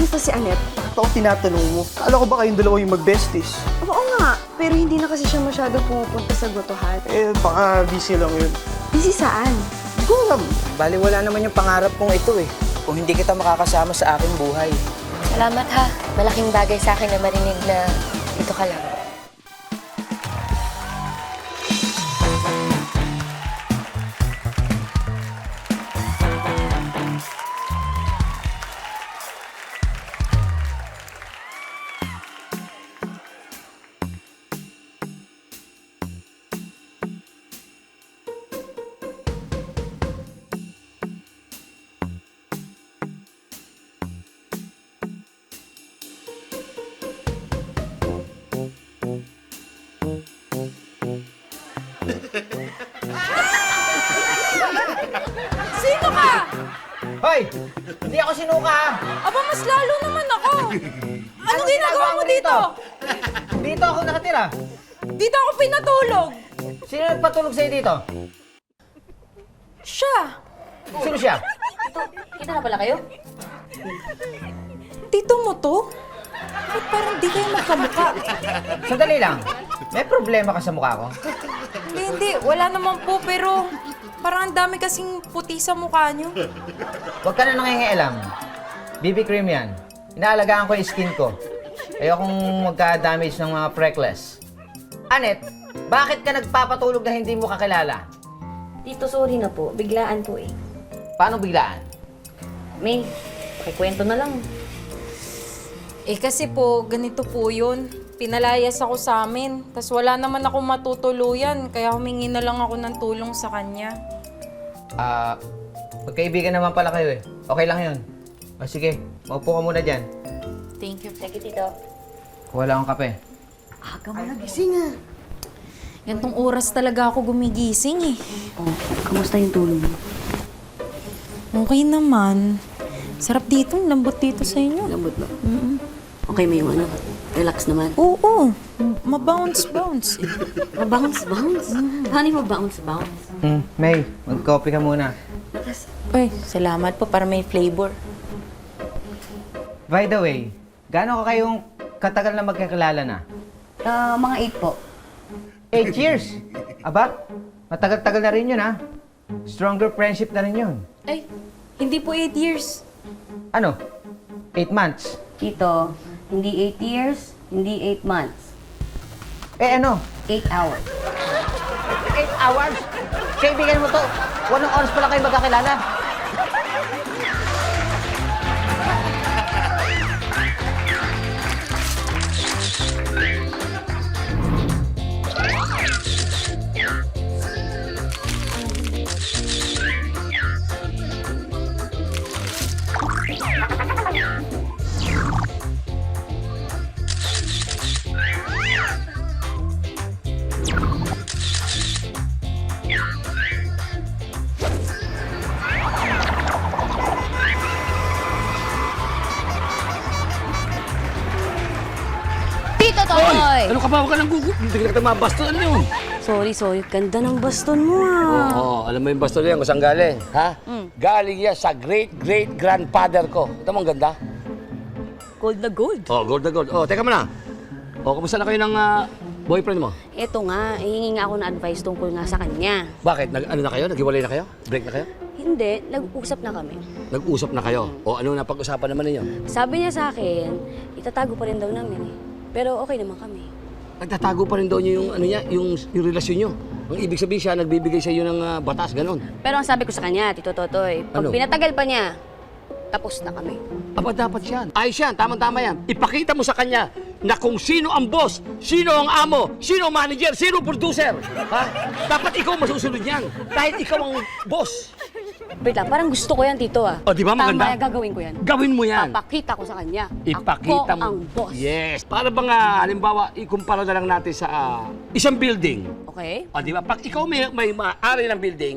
Kamusta si Annette? Ito ako tinatanong mo. Akala ko ba kayong dalawa yung mag-besties? Oo nga, pero hindi na kasi siya masyado pumupunta sa gotohan. Baka busy lang yun. Busy saan? Hindi ko alam. Bali, wala naman yung pangarap kong ito eh. Kung hindi kita makakasama sa aking buhay. Salamat ha. Malaking bagay sa akin na marinig na dito ka lang. Sino ka? Hoy! Hindi ako sinuka! Aba, mas lalo naman ako. Anong ginagawa mo dito? Dito ako nakatira. Dito ako pinatulog. Sino nagpatulog sa'yo dito? Siya. Sino siya? Kita na pala kayo? Tito mo to? Ba't parang di kayo magkamukha? Sandali lang. May problema ka sa mukha ko? Hindi. Wala naman po, pero parang ang dami kasing puti sa mukha niyo. Huwag ka na nangingialam. BB cream yan. Inaalagaan ko yung skin ko. Ayokong magka-damage ng mga freckles. Annette, bakit ka nagpapatulog na hindi mo kakilala? Tito, sorry na po. Biglaan po eh. Paano biglaan? May, pakikwento na lang. Eh kasi po, ganito po yun. Pinalayas ako sa amin. Tapos wala naman akong matutuluyan. Kaya humingi na lang ako ng tulong sa kanya. Magkaibigan naman pala kayo eh. Okay lang yun. O sige, maupo ka muna dyan. Thank you. Thank you, Tito. Kuha lang akong kape. Aga mo nagising ah. Gantong oras talaga ako gumigising eh. Oh, kamusta yung tulong mo? Okay naman. Sarap dito, lambot dito sa inyo. Lambot ba? Okay, may yung ano, relax naman. Oo, mabounce-bounce. Mabounce-bounce? Paano yung mabounce-bounce? May, mag-coffee ka muna. Uy, salamat po para may flavor. By the way, gaano ka kayong katagal na magkakilala na? Mga 8 po. 8 years! Aba, matagal-tagal na rin yun ha. Stronger friendship na rin yun. Ay, hindi po 8 years. Ano? 8 months? Tito, hindi 8 years, hindi 8 months. Eh ano? 8 hours. 8 hours? Kaibigan mo to, 1 oras pa lang kayo magkakilala. Tito Toy! Ano ka ba? Huwag ka nang hindi ka mabaston. Ano yun? Sorry. Ganda ng baston mo ah. Oo, alam mo yung baston yan kung saan galing, ha? Galing yan sa great-great-grandfather ko. Ito mo ang ganda. Gold na gold. Oh, gold na gold. Oh, teka muna. Oh, kamusta na kayo ng boyfriend mo? Ito nga, hihingi nga ako ng advice tungkol nga sa kanya. Bakit? Ano na kayo? Naghiwalay na kayo? Break na kayo? Hindi, nag-usap na kami. Nag-usap na kayo? O ano na pag-usapan naman ninyo? Sabi niya sa akin, itatago pa rin daw namin eh. Pero okay naman kami. Nagtatago pa rin daw niyo yung ano niya, yung relasyon niyo. Ang ibig sabihin siya, nagbibigay sa iyo ng batas, ganon. Pero ang sabi ko sa kanya, Tito Totoy, pag Ano? pinatagal pa niya, tapos na kami. Aba, dapat yan. Ayos yan, tamang-tama yan. Ipakita mo sa kanya na kung sino ang boss, sino ang amo, sino ang manager, sino ang producer. Ha? Dapat ikaw masusunod yan. Dahil ikaw ang boss. Wait lang, parang gusto ko yan, Tito ah. O, di ba maganda? Tama, gagawin ko yan. Gawin mo yan. Papakita ko sa kanya. Ipakita ako mo. ang boss. Yes. Para bang, halimbawa, ikumpara na lang natin sa isang building. Okay? O, di ba? Pag ikaw may maaari ng building,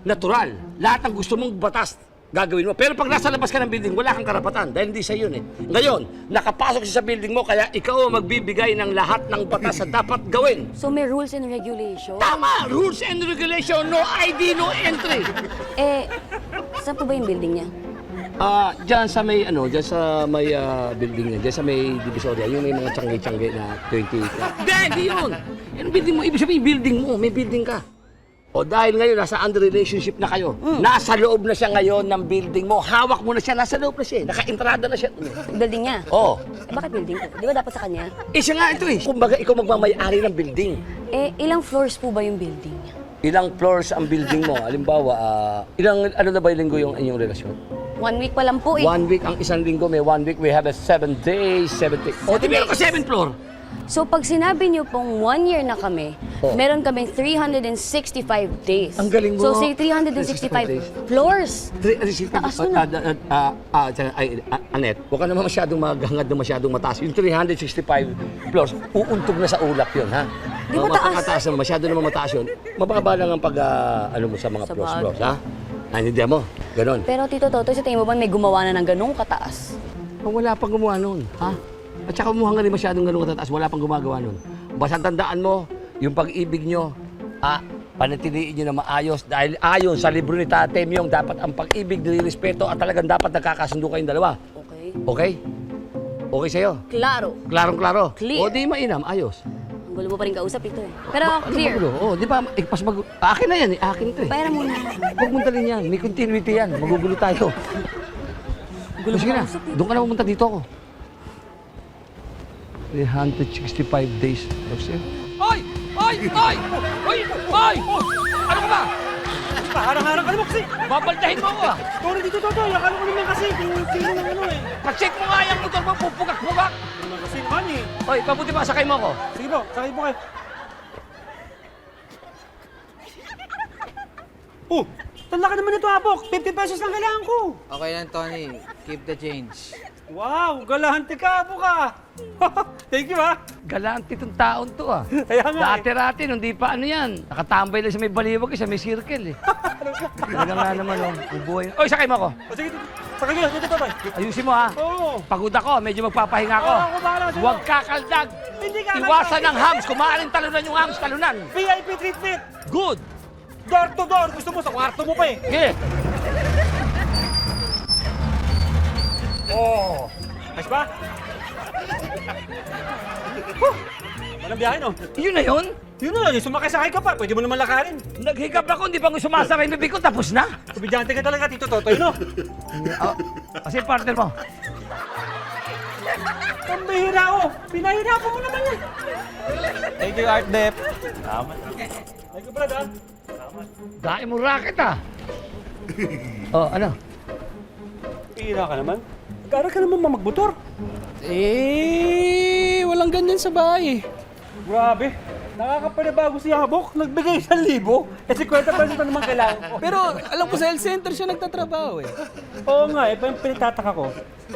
natural. Lahat ng gusto mong batas, gagawin mo. Pero pag nasa labas ka ng building, wala kang karapatan dahil hindi sa yun eh. Ngayon, nakapasok siya sa building mo, kaya ikaw ang magbibigay ng lahat ng batas na dapat gawin. So may rules and regulations? Tama! Rules and regulation, no ID, no entry. Eh, saan po ba yung building niya? Diyan sa may building niya, diyan sa may Divisoria, yung may mga tiyangge-tiyangge na 20. Hindi yun! Yan ang building mo, ibig sabihin building mo, may building ka. O dahil ngayon, nasa under relationship na kayo, nasa loob na siya ngayon ng building mo, hawak mo na siya, nasa loob na siya, naka-entrada na siya. Building niya? Oo. Eh, bakit building ko? Di ba dapat sa kanya? Siya nga ito eh. Kumbaga, ikaw magmamayari ng building. Eh, ilang floors po ba yung building niya? Ilang floors ang building mo? Halimbawa, ano na ba yung linggo yung inyong relasyon? 1 week pa lang po eh. 1 week ang isang linggo, may 1 week, we have a 7 days, 7 days. O, di meron ka 7 floor. So pag sinabi niyo pong 1 year na kami, Oh. meron kaming 365 days. Ang galing mo. So say 365 floors. Taas mo na. Anet, huwag ka naman masyadong maghangad na masyadong mataas. Yung 365 floors, uuntog na sa ulap yun, ha? Di ba taas? Mataas naman, masyado naman mataas yun. Mababa lang ang pag, ano mo sa mga Sa floors, ha? Hindi mo, ganon. Pero Tito Totoy, sa tingin mo ba may gumawa na ng ganung kataas? Wala pang gumawa nun, ha? At saka umuhang nga rin masyadong ganun katataas, wala pang gumagawa nun. Basta tandaan mo, yung pag-ibig nyo, panatiliin nyo na maayos dahil ayon sa libro ni Tate Myong, dapat ang pag-ibig, nilirespeto at talagang dapat nagkakasundo kayong dalawa. Okay. Okay? Okay sa'yo? Klaro. Klarong-klaro? Clear. O di mainam, ayos. Ang gulo mo pa rin kausap ito eh. Pero clear. Oo, di ba? Akin na yan eh, akin ito eh. Bayaran muna. Huwag mong dalhin yan, may continuity yan, magugulo tayo. Gulo Sige mo na, kausap eh. doon ka na pumunta dito ako. 365 days. Oy! Oy! Oy! Oy! Oy! Ano ka ba? Harang-harang ka naman kasi. Babaldahin mo ako ah! Sorry dito, Totoy. Akala ko naman kasi kung sino ng ano eh. Pa-check mo nga yung motor mo, pupugak-pugak! Naman kasi naman eh. Oy, pabuti ba, sakay mo ako? Sige po, sakay po kayo. Oh, talaka naman ito, Abok. 50 pesos lang kailangan ko. Okay lang, Tony. Keep the change. Wow, galante ka, Abok ah. Thank you ah. Galante itong taon to ah. Kaya nga eh. Dati-rati, nung di pa ano yan. Nakatambay lang sa may baliwag, sa may circle eh. Talaga nga naman oh, ubuhay. Oy, sakay mo ako. O, sige, sakay kayo. Dito, Totoy. Ayusin mo ha. Oo. Pagod ako, medyo magpapahinga ako. Oo, ako bahala sa'yo. Huwag kakaldag. Hindi kakaldag. Iwasan ng hams. Kung maaaring talunan yung hams, talunan. VIP treatment. Good. Door to door. Gusto mo sa kwarto mo pa eh. Okay. Oh. Ayos ba? Walang biyahe, no? Yun na yun. Yun na, yung sumakay-sakay ka pa. Pwede mo naman lakarin. Naghigap ako, hindi pa ko sumasakay yung bibig ko, tapos na. Kubidyante ka talaga, Tito Totoy, no? Kasi partner mo. Ang bihira, oh. Pinahirapan mo naman yan. Thank you, Art Dep. Thank you, brad, ah. Dahil mo racket ah. Oh, ano? Bihira ka naman. Gara ka naman mamagmotor. Walang ganyan sa bahay. Grabe. Nakakapanibago si Abok. Nagbigay 1,000. Eh, 50 pesos na naman kailangan ko. Pero alam ko sa health center siya nagtatrabaho eh. Oo nga, eh. Pinagtataka ko.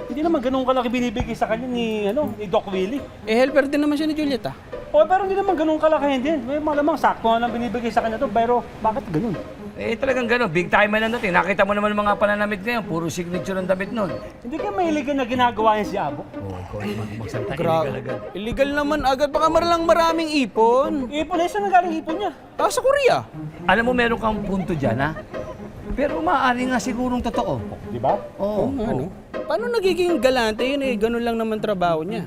Hindi naman ganun kalaki binibigay sa kanya ni Doc Willie. Eh, helper din naman siya ni Julieta. Oo, pero hindi naman ganun kalaki din. May malamang sakto nga lang binibigay sa kanya to. Pero bakit ganun? Eh talagang gano'n, big time man lang natin. Nakita mo naman ang mga pananamit ngayon, puro signature ng damit nun. Hindi ka mahilig na ginagawa niya si Abok. Oo, ikaw naman magsalita, Grabe. Illegal naman agad. Baka lang maraming ipon. Ipon, eh, saan nanggaling ipon niya? Sa Korea. Alam mo, meron kang punto dyan, ha? Pero maaari nga sigurong totoo. Di ba? Oo. Ano? Paano nagiging galante yun eh? Ganun lang naman trabaho niya.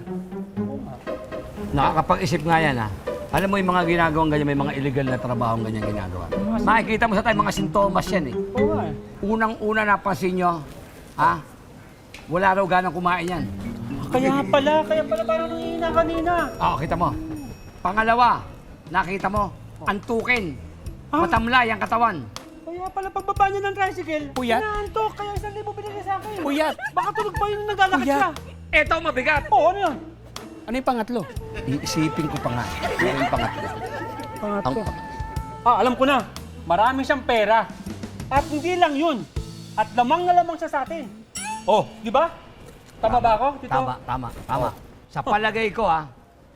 Nakakapag-isip nga yan, ha? Alam mo yung mga ginagawang ganyan, may mga illegal na trabaho ang ganyan ginagawa. Makikita mo sa tayo, mga sintomas yan, eh. Oo nga eh. Unang-una napansin nyo, ha? Wala raw ganang kumain yan. Kaya pala parang nangihina kanina. Oo, kita mo. Pangalawa, nakita mo, antukin. Matamlay ang katawan. Kaya pala pagbaba niya ng tricycle, Puyat? inaantok, kaya 1,000 binigay sa akin. Puyat. Baka tulog pa yung naglalakad Puyat. siya. Eto, mabigat. Oo, ano yan? Ano yung pangatlo? Iisipin ko pa nga. Ano yung pangatlo? Pangatlo. Alam ko na. Marami siyang pera. At hindi lang yun. At lamang na lamang siya sa atin. Oh, di ba? Tama ba ako, Tito? Tama. Sa palagay ko, ha?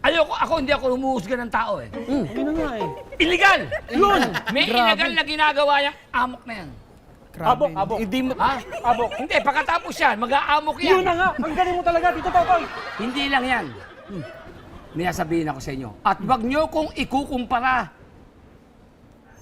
Hindi ako humuhusga ng tao, eh. Yun na nga eh. Illegal! Yun! May illegal na ginagawa yung amok na yan. Abok, abok. Hindi mo... Ha? Abok. Hindi, pagkatapos yan, mag-aamok yan. Yun na nga. Ang galing mo talaga, Tito Totoy. Hindi lang yan. May sabihin ako sa inyo. At wag nyo kong ikukumpara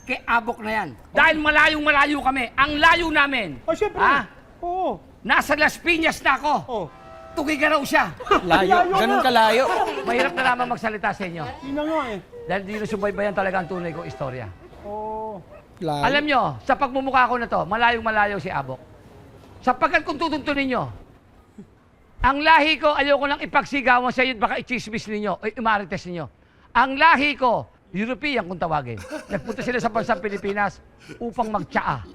kay Abok na yan. Dahil malayong-malayo kami. Ang layo namin. Oh, syempre. Ha? Oo. Nasa Las Piñas na ako. Oh. Tugi ka raw siya. Layo, ganun kalayo. Mahirap na naman magsalita sa inyo. Yun na nga eh. Dahil di nasubaybayan talaga ang tunay kong istorya. Oh. Layo. Alam nyo, sa pagmumukha ko na to, malayong-malayo si Abok. Sapagkat kung tutuntunin nyo, ang lahi ko, ayoko lang ipagsigawan sa iyo, baka i-chismis ninyo, o imarites ninyo. Ang lahi ko, European kung tawagin. Nagpunta sila sa bansang Pilipinas upang magtsaa.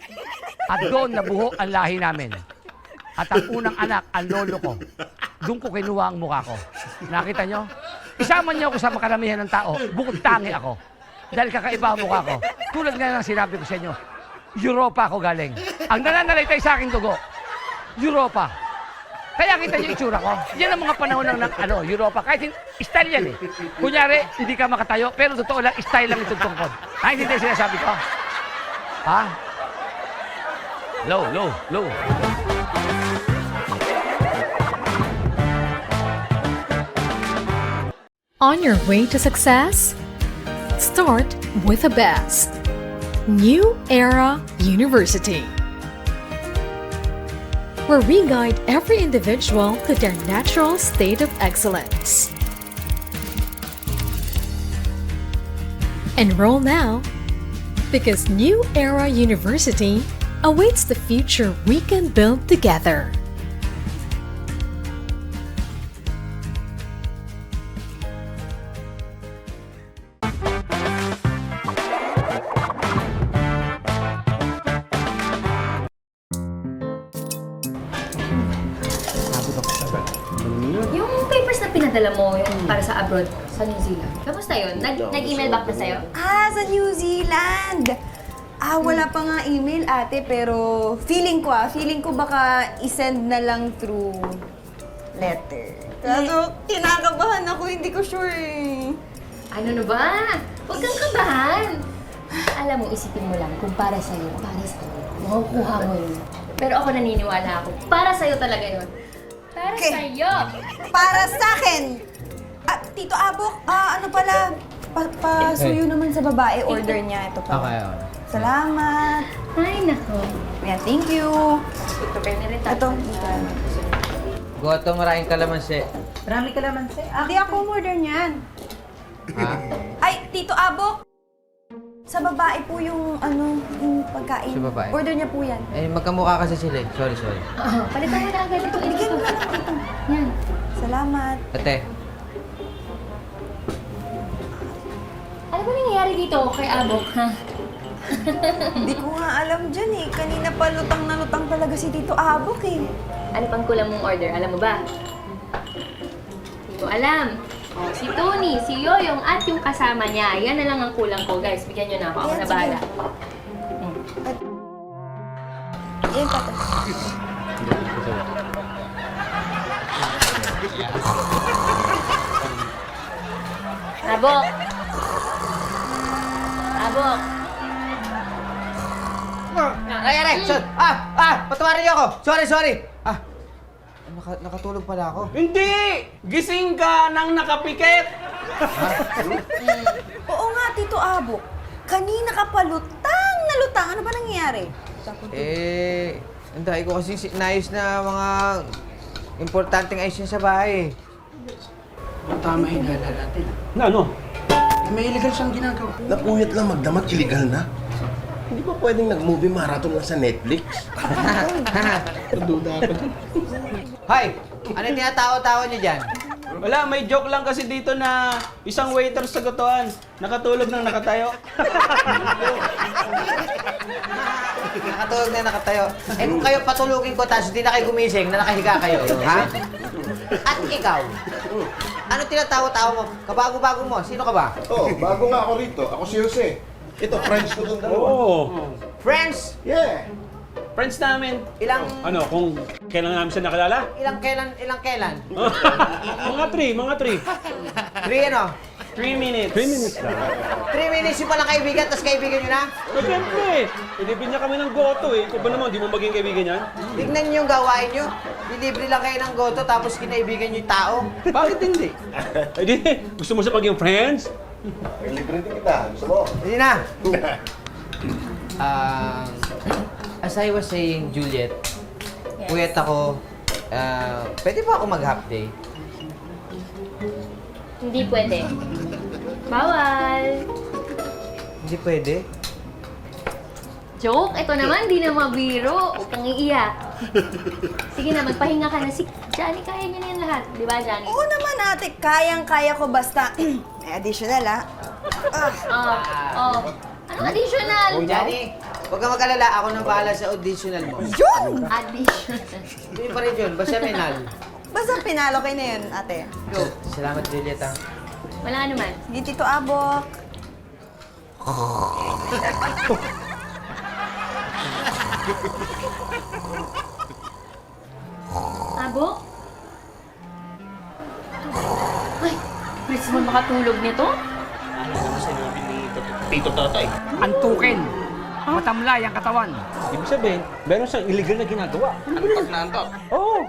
At doon nabuho ang lahi namin. At ang unang anak, ang lolo ko. Doon ko kinuha ang mukha ko. Nakita nyo? Isama niyo ako sa makaramihan ng tao, bukod tangi ako. Dahil kakaiba ang mukha ko. Tulad nga ng sinabi ko sa inyo, Europa ako galing. Ang nananalaytay sa aking dugo, Europa. Kaya kita niyo itsura ko. Yan ang mga panahon ng Europa. Kahit style yan eh. Kunyari, hindi ka makatayo, pero totoo lang, style lang itong tungkod. Ay, hindi sinasabi ko. Ha? Low. On your way to success? Start with the best. New Era University, where we guide every individual to their natural state of excellence. Enroll now, because New Era University awaits the future we can build together. Yung papers na pinadala mo, yung para sa abroad, sa New Zealand. Kamusta yun? Nag-email back na sa'yo? Sa New Zealand! Wala pa nga email, ate, pero feeling ko baka isend na lang through letter. Kaso, kinakabahan ako, hindi ko sure eh. Ano na ba? Huwag kang kabahan. Alam mo, isipin mo lang kung para sa'yo, makukuha mo yun. Pero ako naniniwala ako, para sa'yo talaga yun. Para Okay. sa'yo! Para sa akin! Tito Abok, ano pala, pasuyo naman sa babae, order niya. Ito pa. Okay. Salamat. Ay, nako. Ayan, thank you. Ito, pwede rin Ito. Goto, maraming kalamansi. Marami ka naman, sir. Hindi ako order niyan. Ha? Ay, Tito Abok! Sa babae po yung, yung pagkain. Sa babae? Order niya po yan. Eh, magkamukha kasi sila eh. Sorry. Palitan mo na agad ito. Bigyan mo na lang ito. Yan. Salamat. Ate, Ano ba nangyayari dito kay Abok, ha? Hindi ko nga alam dyan eh. Kanina pa lutang na lutang talaga si Tito Abok eh. Ano pang kulang mong order? Alam mo ba? Hindi mo alam. Oh, si Tony, si Yoyong at yung kasama niya. Yan na lang ang kulang ko, guys. Bigyan nyo na ako. Ako Ayan, na sige. bahala. Ayan pa. Abok! Abok! Ay! Patawarin niyo ako! Sorry! Nakatulog pala ako. Hindi! Gising ka nang nakapikit! Oo nga, Tito Abok. Kanina ka pa lutang na lutang. Ano ba nangyayari? Eh, ang dahil ko kasi nayos na mga importanteng ayos niya sa bahay. Tama yung gala natin. Na ano? May illegal siyang ginagawa. Napuyat lang magdamag, illegal na. Hindi ba pwedeng nag-movie marathon lang sa Netflix? Duda ako dyan. Hoy! Ano yung tinatawa-tawa niyo dyan? Wala, may joke lang kasi dito na isang waiter sa gotoan, nakatulog nang nakatayo. Nakatulog na nakatayo. Eh kung kayo patulugin ko tapos hindi na kayo gumising na nakahiga kayo, ha? At ikaw? Ano tinatawa-tawa mo? Kabago-bago mo? Sino ka ba? Bago nga ako rito. Ako si Jose. Ito, friends ko itong dalawa. Oo. Friends? Yeah! Friends namin. Ilang Kung kailan namin siya nakilala? ilang kailan? mga 3. 3 ano? 3 minutes. 3 minutes lang. 3 minutes yung palang kaibigan, tapos kaibigan nyo na? So, siyempre, ilibin niya kami ng goto eh. Ikaw ba naman, di mo maging kaibigan yan? Tignan nyo yung gawain nyo. Lilibre lang kayo ng goto, tapos kinaibigan nyo yung tao. Bakit hindi? Ay di, gusto mo siya maging friends? Libre din kita. Gusto mo? Hindi na. As I was saying, Juliet, puyat ako. Pwede ba ako mag-half day? Hindi pwede. Bawal. Hindi pwede. Joke, ito naman, di na mabiro. Huwag kang iiyak. Sige na, magpahinga ka na. Si Johnny, kaya niya na yan lahat. Di ba, Johnny? Oo naman ate, kayang-kaya ko basta may additional Anong additional? Johnny, huwag ka mag-alala. Ako nang bahala sa auditional mo. Yun! Additional. Hindi pa rin yun. Basta menal. Basta pinalo kayo na yun, ate. Go. Salamat, Juliet, ha. Wala ka naman. Sige, Tito Abok. Abo? Ay, please mo makatulog nito? Tito Totoy. Antukin. Matamlay ang katawan. Ibig sabihin, meron siyang illegal na ginagawa. Antok na antok. Oo!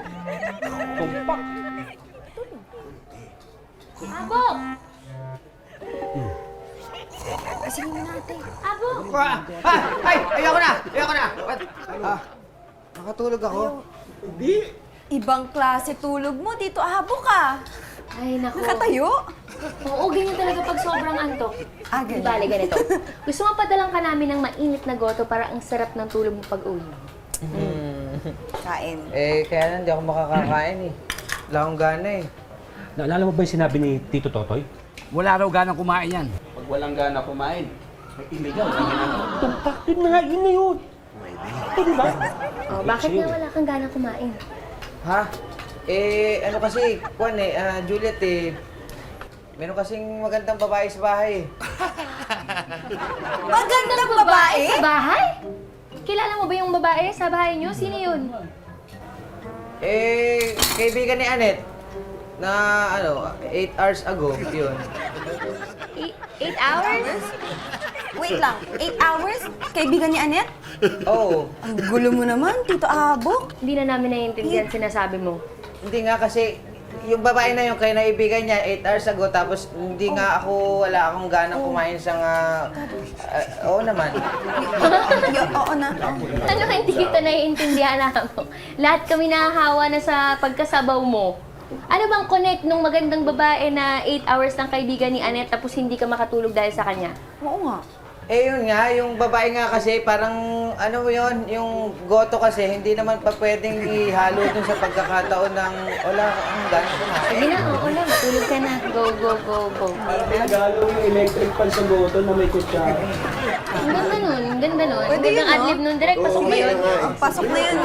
Tumpak! Abo! Sige mo natin. Abo! Ay! Ayoko na! Ayoko na! Nakatulog ako. Ibang klase tulog mo, Tito Abok ka. Ay, naku. Nakatayo? Oo, ganyan talaga pag sobrang antok. Ganyan. Bale, ganito. Gusto mo padalang ka namin ng mainit na goto para ang sarap ng tulog mo pag-uwi. Kain. Kaya lang, hindi ako makakakain eh. Wala akong gana eh. Naalala mo ba yung sinabi ni Tito Totoy? Wala raw ganang kumain yan. Pag walang gana kumain, may illegal na ginagawa. Tumpak! Yun na nga! Yun na yun! Pwede ba? Oh, bakit nga wala kang ganang kumain? Ha? Ano kasi, Juliet meron kasing magandang babae sa bahay eh. Magandang babae? Sa bahay? Kilala mo ba yung babae sa bahay niyo? Sino yun? Kaibigan ni Annette na 8 hours ago, yun. 8 hours? Wait lang, 8 hours? Kaibigan ni Annette? Oo. Ang gulo mo naman, Tito Abok. Hindi na namin naiintindihan sinasabi mo. Hindi nga kasi, yung babae na yun, kay naibigan niya, 8 hours ago, tapos hindi nga wala akong ganang kumain sa oo naman. Oo na. Ano hindi kita naiintindihan ako? Lahat kami nahahawa na sa pagkasabaw mo. Ano bang connect nung magandang babae na 8 hours ng kaibigan ni Annette tapos hindi ka makatulog dahil sa kanya? Oo nga. Yun nga, yung babae nga kasi, parang, yung goto kasi, hindi naman pa pwedeng ihalo dun sa pagkakataon ng, wala akong ganang kumain. Sige na, oo na, matulog ka na. Go, go, go, go. Nagalo yung electric pan sa goto na may kutsara. Ang ganda nun, ang ganda nun. Ang Pwede yun, gandang adlib nun. Direct, pasok ba yun? Pasok na yun.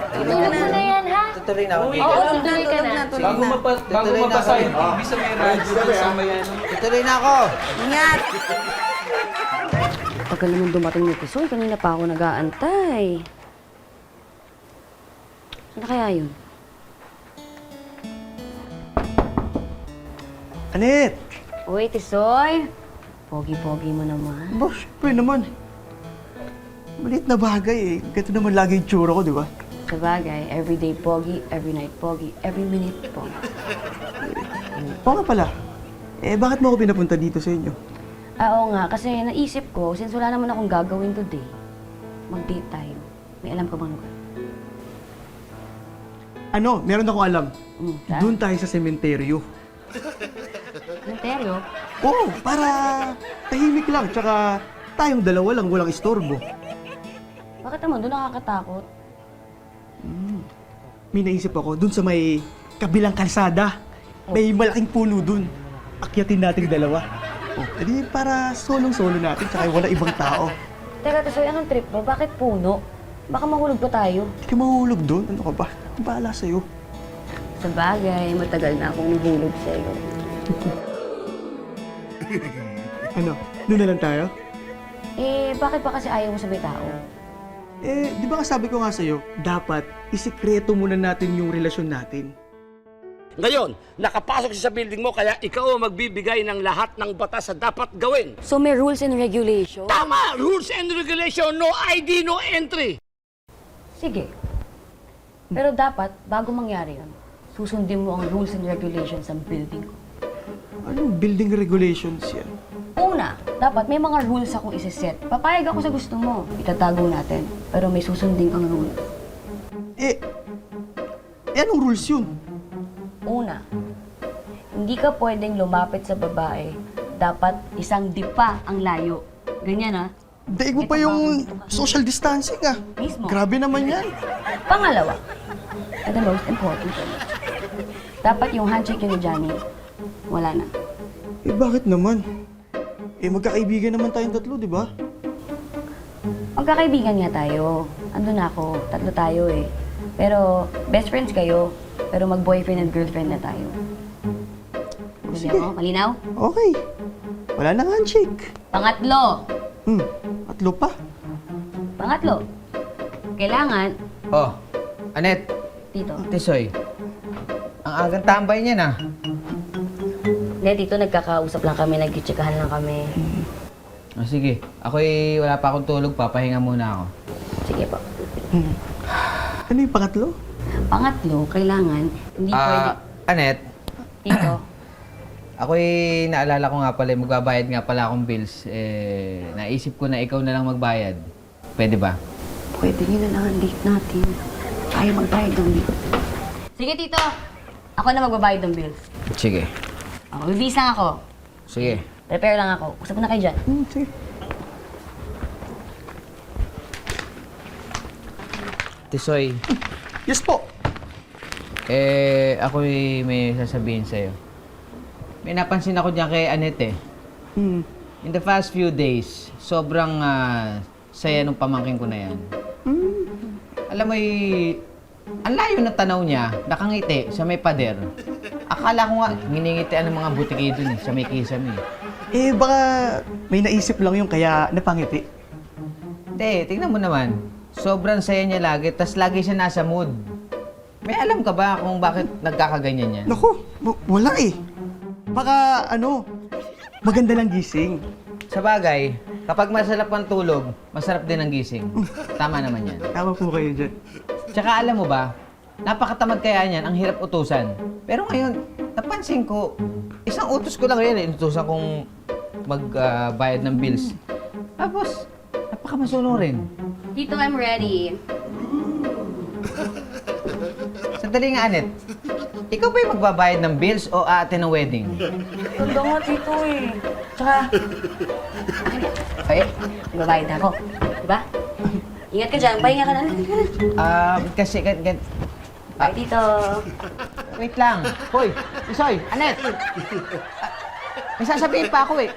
Tulog mo na yan, ha? Tutuloy na ako dito. Oo, tuloy ka na. Bago mapasa yung TV sa may radyo doon sa may ano. Tutuloy na ako! Ingat! Tagal naman dumating ni Tisoy. Kanina pa ako nag-aantay. Ano kaya yun? Annette! Uy, Tisoy! Pogi-pogi mo naman. Ba, syempre naman. Maliit na bagay eh. Ganito naman lagi yung tsura ko, di ba? Sa bagay, everyday pogi, every night pogi, every minute pogi. Oo nga pala. Bakit mo ako pinapunta dito sa inyo? Oo nga, kasi naisip ko, since wala naman akong gagawin today, mag-date tayo. May alam ka bang lugar? Meron akong alam. Saan? Doon tayo sa sementeryo. Cementerio? Oo, para tahimik lang. Tsaka tayong dalawa lang, walang istorbo. Bakit naman doon nakakatakot? May naisip ako, doon sa may kabilang kalsada. May malaking puno doon. Akyatin natin dalawa. Edi para solong-solo natin, tsaka wala ibang tao. Teka, Tisoy, anong trip mo? Bakit puno? Baka mahulog pa tayo. Hindi ka mahulog doon. Ano ka ba? Ang bahala sa'yo. Sa bagay, matagal na akong nahulog sa'yo. Doon na lang tayo? Bakit pa kasi ayaw mo sa may tao? Di ba sabi ko nga sa'yo, dapat isikreto muna natin yung relasyon natin. Ngayon, nakapasok siya sa building mo kaya ikaw ang magbibigay ng lahat ng batas na dapat gawin. So may rules and regulations? Tama! Rules and regulation, no ID, no entry. Sige. Pero dapat, bago mangyari yun, susundin mo ang rules and regulations ng building ko. Anong building regulations yan? Una, dapat may mga rules akong isiset. Papayag ako sa gusto mo. Itatago natin. Pero may susundin kang rule. anong rules yun? Una, hindi ka pwedeng lumapit sa babae. Dapat isang dipa ang layo. Ganyan ha. Daig mo pa yung social distancing ah. Mismo. Grabe naman yan. Pangalawa, at the most important thing, dapat yung handshake yun ni Johnny, wala na. Eh bakit naman? Eh magkakaibigan naman tayong tatlo, di ba? Magkakaibigan nga tayo. Ando na ako, tatlo tayo eh. Pero best friends kayo, pero mag-boyfriend and girlfriend na tayo. Sige mo, malinaw? Okay. Wala nang handshake. Pangatlo, Tatlo pa. pangatlo, kailangan, Oh, Anet, Tito. Tisoy, ang agang tambay niya na. Hindi, Tito, nagkakausap lang kami, nagkitsikahan lang kami. Oh, sige, ako'y wala pa akong tulog, papahinga muna ako. Sige po. Ano yung pangatlo? Pangatlo, kailangan, hindi pwede, Anet, Tito, ako'y naalala ko nga pala, magbabayad nga pala akong bills. Naisip ko na ikaw na lang magbayad. Pwede ba? pwede nyo na lang ang date natin. Ayaw magbayad ng bill. Sige, Tito. Ako na magbabayad ng bills. Sige. Ako, bibisang ako. Sige. Prepare lang ako. Usap na kayo dyan. Sige. Tisoy, Yes po. ako'y may sasabihin sa'yo. May napansin ako dyan kay Anet eh. In the past few days, sobrang saya nung pamangkin ko na yan. Alam mo, ang layo na tanaw niya, nakangiti sa may pader. Akala ko nga, nginingitian ng mga butiki dun sa may kisame. Eh baka may naisip lang yung kaya napangiti. Hindi, tingnan mo naman. Sobrang saya niya lagi, tas lagi siya nasa mood. May alam ka ba kung bakit nagkakaganyan yan? Naku, wala eh. Baka maganda lang gising. Sa bagay, kapag masarap ang tulog, masarap din ang gising. Tama naman yan. Tama po kayo dyan. Tsaka alam mo ba, napakatamad kaya niyan, ang hirap utusan. Pero ngayon, napansin ko, isang utos ko lang yan, inutusan kong magbayad ng bills. Tapos, napakamasulong rin. Tito, I'm ready. Sandali nga, Anet. Ikaw ba yung magbabayad ng bills o aatin ng wedding? Ganda nga, Tito eh. Tsaka, Ay, magbabayad na ako. Diba? Ingat ka dyan. Pahinga ka na. kasi... Bye, Tito. Wait lang. Hoy, Isoy, Anet. May sasabihin pa ako eh.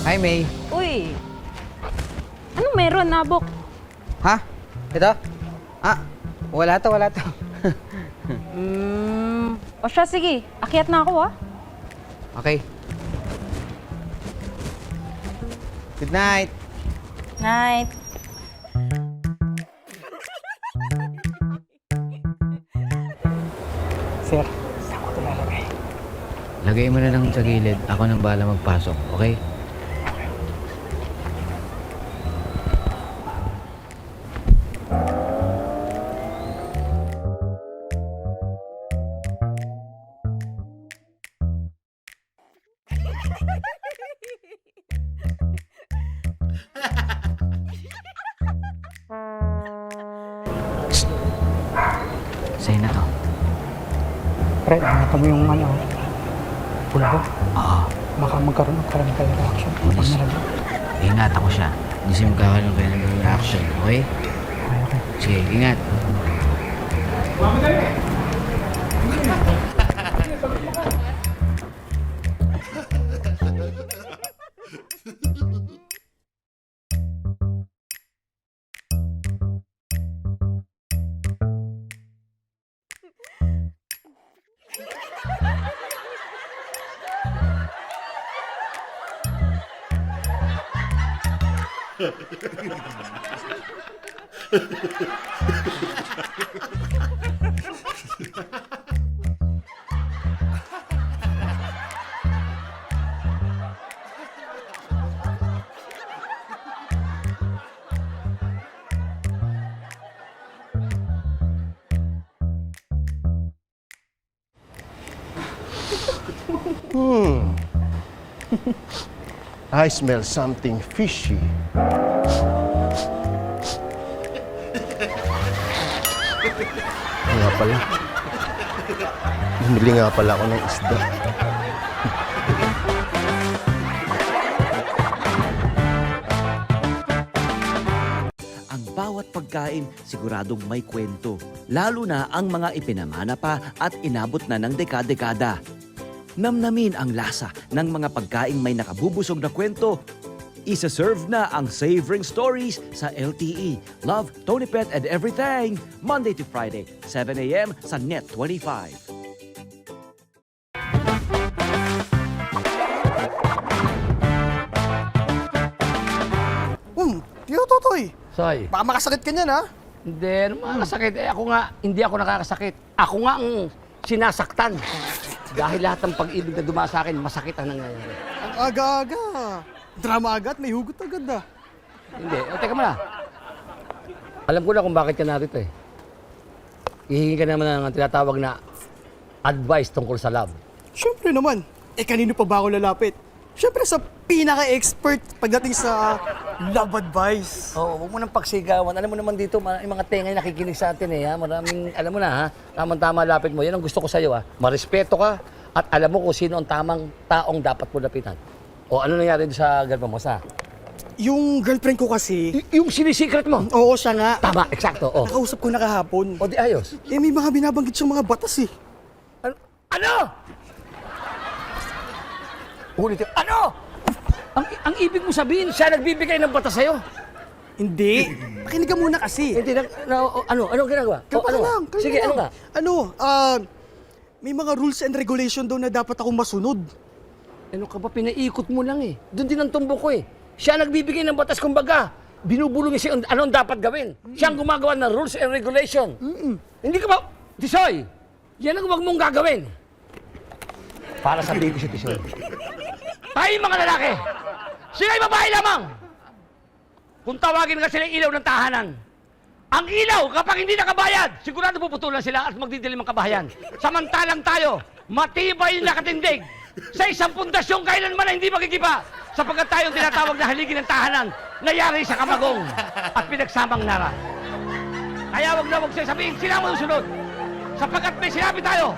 Hi, May. Uy! Anong meron, Nabok? Ha? Ito? Wala to. O siya, sige. Akyat na ako, ah. Okay. Good night. Night. Sir, saan ko ito lalagay? Lagay mo na lang sa gilid. Ako nang bahala magpasok, okay? Sa'yo na to. Pre, nakita mo yung pula ko? Oo. Baka magkaroon ng chemical reaction. Pulis. Ingat ako siya. Hindi siya magkakaroon kayo ng reaction, okay? Okay. Sige, ingat. I smell something fishy. Nga pala. Bumili nga pala ako ng isda. Ang bawat pagkain siguradong may kwento, lalo na ang mga ipinamana pa at inabot na ng dekada-dekada. Namnamin ang lasa ng mga pagkaing may nakabubusog na kwento. Isa-serve na ang Savoring Stories sa LTE. Love, Tony Pet and Everything. Monday to Friday, 7 a.m. sa Net 25. Tito Totoy, Soy. baka makasakit ka niyan, ha? Hindi, ano makakasakit? Eh, ako nga, hindi ako nakakasakit. Ako nga ang sinasaktan. Dahil lahat ng pag-ibig na dumaan sa akin, masakit ang nangyayari. Ang aga-aga. Drama agad, may hugot agad, ah. Hindi. O, teka muna. Alam ko na kung bakit ka narito eh. Hihingi ka naman ng tinatawag na advice tungkol sa love. Siyempre naman. Kanino pa ba ako lalapit? Siyempre sa pinaka-expert pagdating sa love advice. Oo, huwag mo nang pagsigawan. Alam mo naman dito, yung mga tengay nakikinig sa atin eh. Ha? Maraming, alam mo na ha, tamang-tama lapit mo. Yan ang gusto ko sa'yo ha. Marespeto ka at alam mo kung sino ang tamang taong dapat mo lapitan. O ano nangyari doon sa girlfriend mo sa? Yung girlfriend ko kasi... Yung sinisikret mo? Oo, siya nga. Tama, eksakto. Oh. Nakausap ko na kahapon. O di ayos. May mga binabanggit siyang mga batas eh. Ano? Ulitin. Ano? Ang ibig mo sabihin, siya nagbibigay ng batas sa'yo? Hindi. Pakinig ka muna kasi. Hindi, ano ginagawa? Kalma ka lang. Kalma Sige, lang. ano nga? May mga rules and regulation daw na dapat akong masunod. Ano ka ba, pinaikot mo lang eh. Doon din ang tumbok ko eh. Siya nagbibigay ng batas, kumbaga. Binubulong niya siya anong dapat gawin. Siya ang gumagawa ng rules and regulation. Hindi ka ba, Tisoy, yan ang huwag mong gagawin. Para sabihin ko si Tisoy. Tayo mga lalaki, sila'y babae lamang. Kung tawagin ka silang ilaw ng tahanan, ang ilaw, kapag hindi nakabayad, sigurado puputulan sila at magdidilim ang kabahayan. Samantalang tayo, matibay na nakatindig sa isang pundasyon kailanman na hindi magigiba, sapagkat tayo ang tinatawag na haligi ng tahanan, nayari sa kamagong at pinagsamang nara. Kaya wag siya sabihin, sila mo susunod. Sapagkat may sinabi tayo,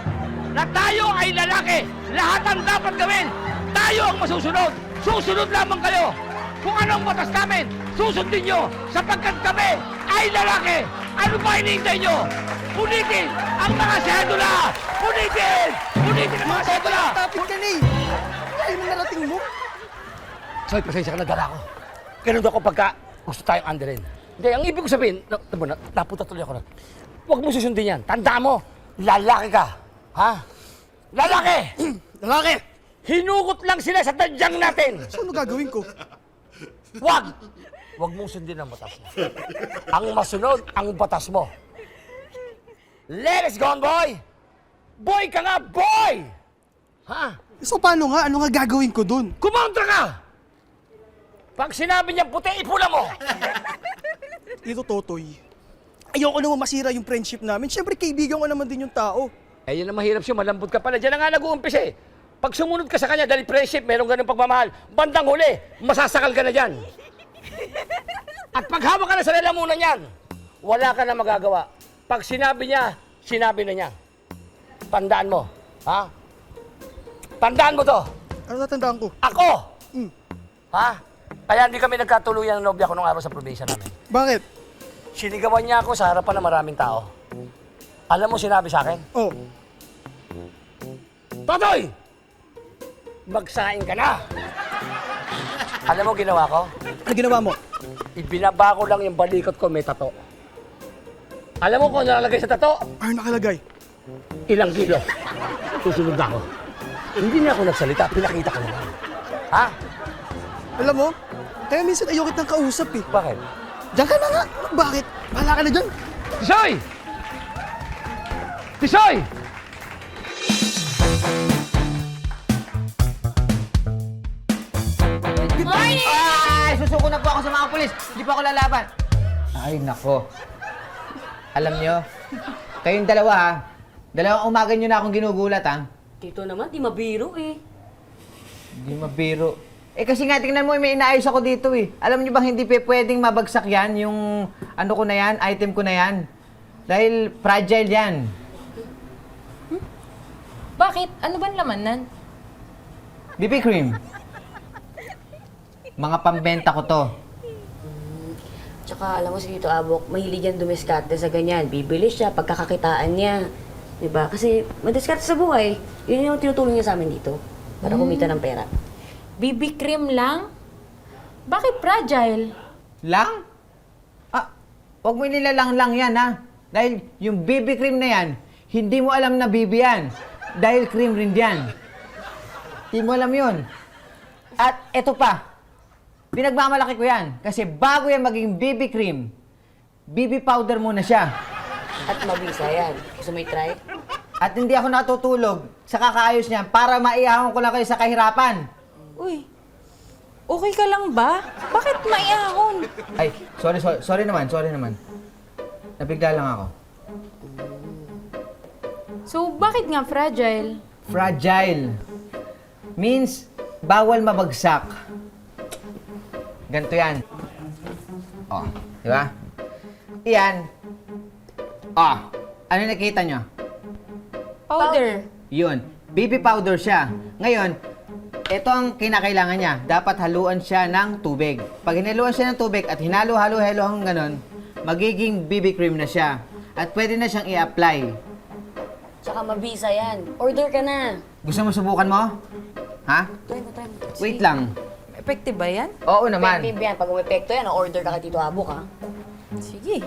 na tayo ay lalaki, lahat ang dapat gawin, tayo ang masusunod. Susunod lamang kayo. Kung anong batas namin, susundin nyo, sapagkat kami ay lalaki. Ano ba hinihintay nyo? Punitin ang mga sedula! Punitin! Punitin ang mga sedula! Tapit ka na eh. Ay, narating mo. Soy, pasensya ka na, dala ko. Ganun daw ako pagka gusto tayong andelin. Hindi, ang ibig ko sabihin, napunta tuloy ako na. Huwag mo susundin yan. Tanda mo, lalaki ka. Ha? Lalaki! Lalaki! Hinugot lang sila sa tadyang natin. So ano gagawin ko? Wag! Huwag mong sundin ang batas mo. Ang masunod, ang batas mo. Let us go, boy! Boy ka nga, boy! Ha? So paano nga? Ano nga gagawin ko dun? Kumontra ka! Pag sinabi niya puti, ipula mo! Tito Totoy, ayoko naman masira yung friendship namin. Siyempre, kaibigan ko naman din yung tao. Eh, yun ang mahirap siya, malambot ka pala. Diyan na nga nag-uumpis eh. Pag sumunod ka sa kanya dahil friendship, meron ganun pagmamahal, bandang huli, masasakal ka na dyan. At pag hawak ka na sa lalamunan yan, wala ka na magagawa. Pag sinabi niya, sinabi na niya. Tandaan mo, ha? Tandaan mo to. Ano natandaan ko? Ako! Ha? Kaya hindi kami nagkatuluyan ng nobya ko nung araw sa probinsya namin. Bakit? Sinigawan niya ako sa harapan ng maraming tao. Alam mo sinabi sa akin? Oh. Totoy! Magsaing ka na! Alam mo ginawa ko? Ano ginawa mo? Ibinaba ko lang yung balikot ko, may tato. Alam mo kung nakalagay sa tato? Ano nakalagay? Ilang kilo. Susunod na ako. Hindi na ako nagsalita, pinakita ko naman. Ha? Alam mo, Kaya minsan ayaw kitang kausap eh. Bakit? Diyan ka na nga. Bakit? Bahala ka na dyan. Tisoy! Tisoy! Ay! Susuko na po ako sa mga pulis. Hindi pa ako lalaban. Ay, nako. Alam nyo, kayong dalawa ha, dalawang umaga nyo na akong ginugulat ha. Tito naman, di mabiro eh. Hindi mabiro. Eh kasi nga, tingnan mo, may inaayos ako dito eh. Alam niyo bang hindi pwedeng mabagsak yan, yung ano ko na yan, item ko na yan. Dahil fragile yan. Bakit? Ano ba laman nan? BB cream. Mga pambenta ko to. Tsaka alam mo si Tito Abok, mahilig yan dumiskarte sa ganyan. Bibili siya, pagkakakitaan niya. Diba? Kasi madiskarte sa buhay. Yun yung tinutulong niya sa amin dito. Para kumita ng pera. BB cream lang? Bakit fragile? Lang? Ah, huwag mo nilalang-lang yan ha. Dahil yung BB cream na yan, hindi mo alam na BB yan. Dahil cream rin yan. Hindi mo alam yun. At eto pa, pinagmamalaki ko yan. Kasi bago yan maging BB cream, BB powder muna siya. At mabisa yan. Gusto mo i-try? At hindi ako natutulog sa kakaayos niyan para maihahon ko lang kayo sa kahirapan. Uy, okay ka lang ba? Bakit maiahon? Ay, sorry naman. Nabigla lang ako. So, bakit nga fragile? Fragile. Means, bawal mabagsak. Ganito yan. Oh, di ba? Iyan. Oh, ano nakita nyo? Powder. Yun, BB powder siya. Ngayon, ito ang kinakailangan niya. Dapat haluan siya ng tubig. Pag hinaluan siya ng tubig at hinalo-halo hanggang ganon, magiging BB cream na siya. At pwede na siyang i-apply. Tsaka mabisa yan. Order ka na. Gusto mo subukan mo? Ha? Try mo. Wait lang. Effective ba yan? Oo naman. Effective yan. Pag umepekto yan, order ka kay Tito Abok ha. Sige.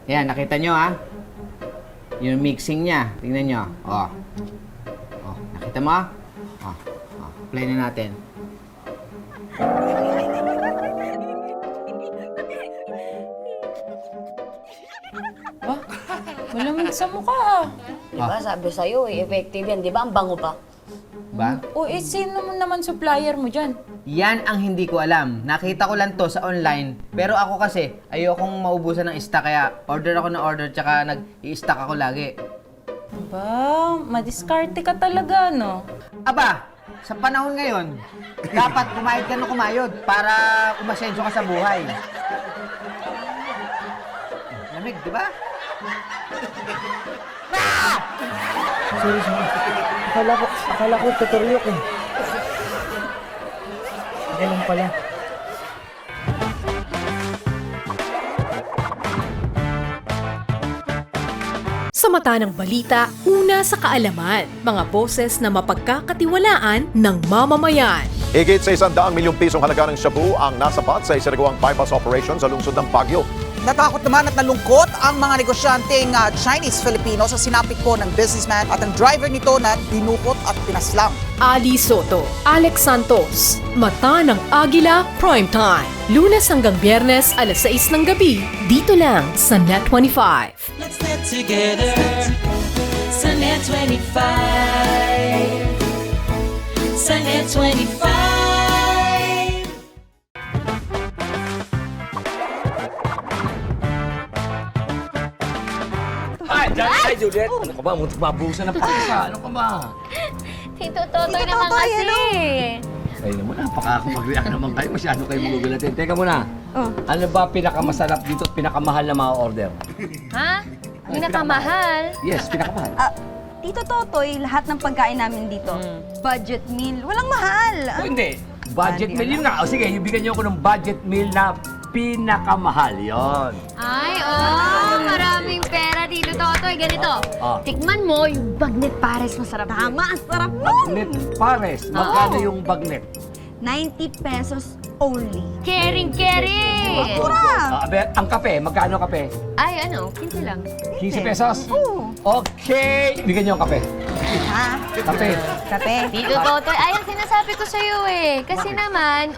Yan, nakita nyo ha? Yung mixing niya. Tingnan nyo. Oh. Oh, nakita mo? Oh. Oh. Apply na natin. Ba? Malamig sa mukha ah. Diba? Sabi sa'yo effective yan. Diba? Ang bango pa. Ba? O sino mo naman supplier mo dyan? Yan ang hindi ko alam. Nakita ko lang to sa online. Pero ako kasi, ayokong maubusan ng stock kaya order ako ng order tsaka nag-i-stock ako lagi. Ba, madiskarte ka talaga, no? Aba, sa panahon ngayon, dapat kumayod ka ng kumayod para umasensyo ka sa buhay. Lamig, di ba? Ah! Sorry. Akala ko tuturyok eh. Ganun pala. Sa mata ng balita, una sa kaalaman, mga boses na mapagkakatiwalaan ng mamamayan. Higit sa 100 milyong pisong halaga ng shabu ang nasapat sa isinagawang bypass operation sa lungsod ng Baguio. Natakot naman at nalungkot ang mga negosyanteng Chinese-Filipino sa sinapit po ng businessman at ang driver nito na dinukot at pinaslang. Ali Soto, Alex Santos, Mata ng Agila Primetime. Lunes hanggang Biyernes, alas 6 ng gabi, dito lang sa Net25. Let's net together sa Net25. Sa Net25. Hi, Juliet! Ano ka ba? Mabuhusan na pagkasa. Ano ka ba? Tito Totoy naman kasi. Ay naman, napaka-mag-react naman kayo. Masyado kayo magugulatin. Teka muna. Ano ba pinakamasarap dito at pinakamahal na mga order? Ha? Pinakamahal? Yes, pinakamahal. Tito Totoy, lahat ng pagkain namin dito, budget meal. Walang mahal. O hindi. Budget meal yun nga. O sige, ibigyan niyo ako ng budget meal na pinakamahal. Yon. Ay, maraming pera, Tito Totoy. Ganito, tikman mo yung bagnet pares, masarap. Tama, ang sarap nun. Bagnet pares. Magkano yung bagnet? 90 pesos only. Caring! Ang kape, magkano kape? Ay, 15 lang. 15 pesos? Oo. Okay! Bigyan niyo ang kape. Ha? Kape. Kape? Tito Totoy, ay, ang sinasabi ko sa'yo eh. Kasi naman,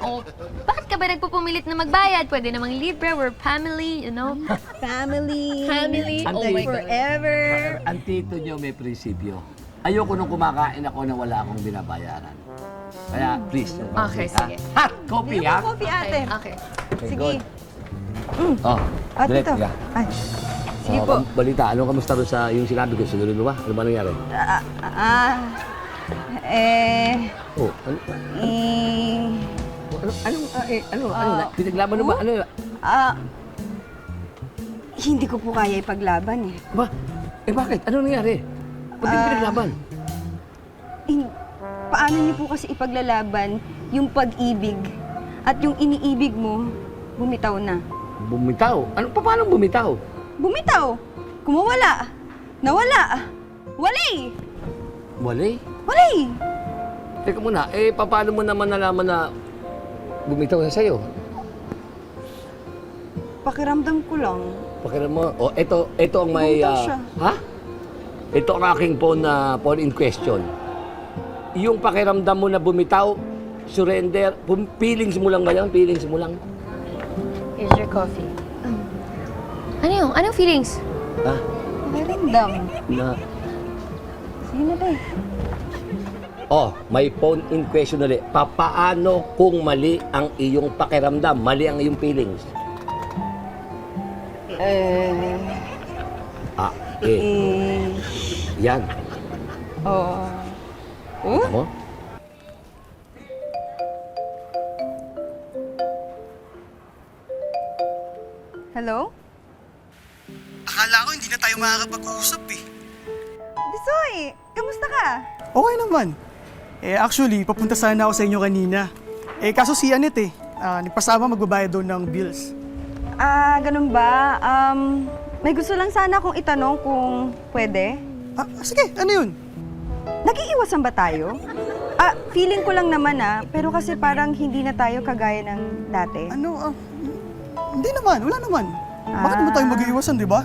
bakit ka ba nagpupumilit na magbayad? Pwede namang libre, we're family, you know? Family. Family. Forever. Ang tito niyo may prinsipyo. Ayoko nung kumakain ako na wala akong binabayaran. Kaya, please. Okay, sige. Hot coffee, Bigyan ha? mo coffee, ate. Okay. Sige. good. Oh, At direct, ito. yeah. Ay. Sige po. Balita, ano kamusta rin sa yung sinabi ko? Sinunod mo ba? Ano ba nangyari? Oh, pinaglaban mo ba? Ano? Hindi ko po kaya ipaglaban eh. Ba? Bakit? Ano nangyari? Ba't yung pinaglaban? Paano niyo po kasi ipaglalaban yung pag-ibig at yung iniibig mo, bumitaw na. Bumitaw? Ano? Paano bumitaw? Bumitaw! Kumawala! Nawala! Walay! Wali? Walay! Teka muna, paano mo naman nalaman na bumitaw na sa'yo? Pakiramdam ko lang. Pakiram mo, ito ang may... Bumitaw siya. Ha? Ito ang aking phone in question. Yung pakiramdam mo na bumitaw, surrender, feelings mo lang ba yan? Feelings mo lang? Here's your coffee. Ano yung? Anong feelings? Ha? Pakiramdam. Na... Sige na tayo. Oh, may phone in question ulit. Papaano kung mali ang iyong pakiramdam, mali ang iyong feelings? Yan. Oo. Mo? Hello? Akala ko hindi na tayo makakapag-uusap eh. Bisoy! Kamusta ka? Okay naman. Actually, papunta sana ako sa inyo kanina. Kaso si Anet nagpasama magbabayad doon ng bills. Ganun ba? May gusto lang sana akong itanong kung pwede. Sige, ano yun? Nag-iiwasan ba tayo? Feeling ko lang naman pero kasi parang hindi na tayo kagaya ng dati. Hindi naman, wala naman. Bakit mo tayo mag-iiwasan, di ba?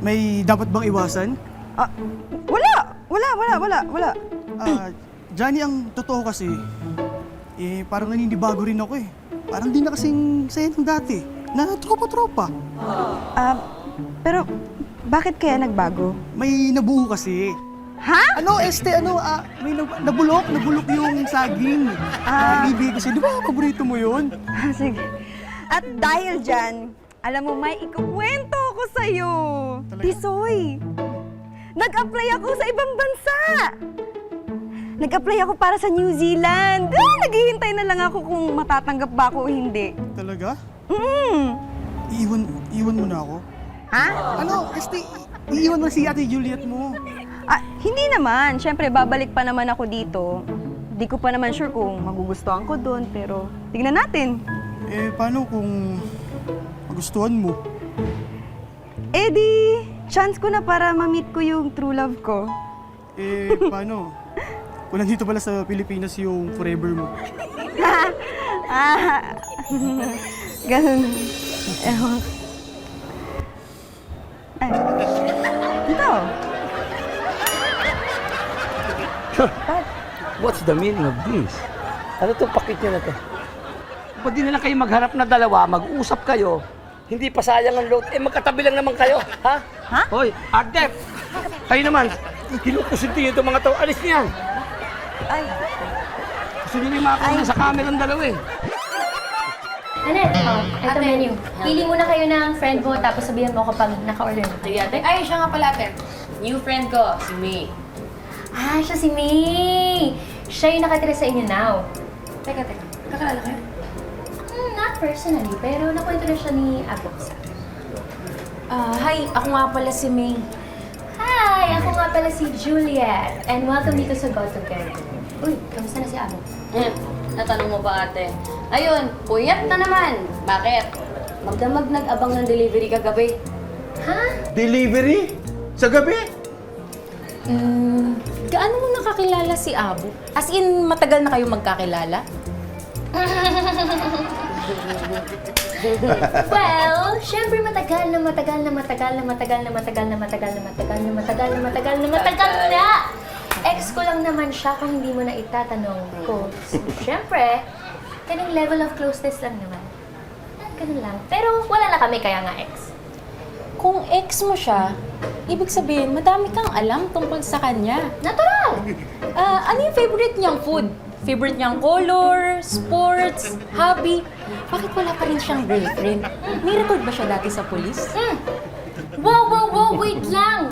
May dapat bang iwasan? Wala. Johnny, ang totoo kasi, parang naninibago rin ako eh. Parang di na kasing saya ng dati, na tropa-tropa. Pero bakit kaya nagbago? May nabuo kasi. Ha? May nabulok yung saging. Ibig kasi, di ba paborito mo yun? Sige. At dahil dyan, alam mo, may ikukwento ako sa'yo. Tisoy, nag-apply ako sa ibang bansa. Nag-apply ako para sa New Zealand. Naghihintay na lang ako kung matatanggap ba ako o hindi. Talaga? Iiwan mo na ako? Ha? Iiwan mo si Ate Juliet mo. Hindi naman. Siyempre, babalik pa naman ako dito. Di ko pa naman sure kung magugustuhan ko doon, pero tignan natin. Paano kung magustuhan mo? Di, chance ko na para ma-meet ko yung true love ko. Paano? Kung nandito pala sa Pilipinas yung forever mo. Ganun. Dito. What's the meaning of this? Ano itong pakit niya na to? Ba't di na lang kayo magharap na dalawa, mag-usap kayo, hindi pa sayang ang load, magkatabi lang naman kayo, ha? Ha? Hoy, Ardep! Kayo naman, kinukusinti niyo itong mga to, alis niyan! Ay. Gusto niyo yung makakuna sa camera ng dalawa eh. Anet, ito menu. Pili muna kayo ng friend mo, tapos sabihan mo kapag naka-order na. Sige, ate. Ay, siya nga pala, ate. New friend ko, si May. Siya si May! Siya yung nakatira sa inyo now. Teka. Kakalala kayo? Not personally, pero nakwento na siya ni Abo sa akin. Hi, ako nga pala si May. Hi! Ako nga pala si Juliet. And welcome dito sa Go Together. Uy, kamusta na si Abo? Natanong mo ba, ate? Ayun, puyat na naman. Bakit? Magdamag nag-abang ng delivery kagabi. Ha? Delivery? Sa gabi? Gaano mo nakakilala si Abo? As in, matagal na kayo magkakilala? Well, syempre matagal na. Ex ko lang naman siya kung hindi mo na itatanong ko. So, syempre, ganung level of closeness lang naman. Ganun lang. Pero wala na kami kaya nga ex. Kung ex mo siya, ibig sabihin, madami kang alam tungkol sa kanya. Natural! Ano yung favorite niyang food? Favorite niyang color, sports, hobby? Bakit wala pa rin siyang girlfriend? May record ba siya dati sa police? Wow, wait lang!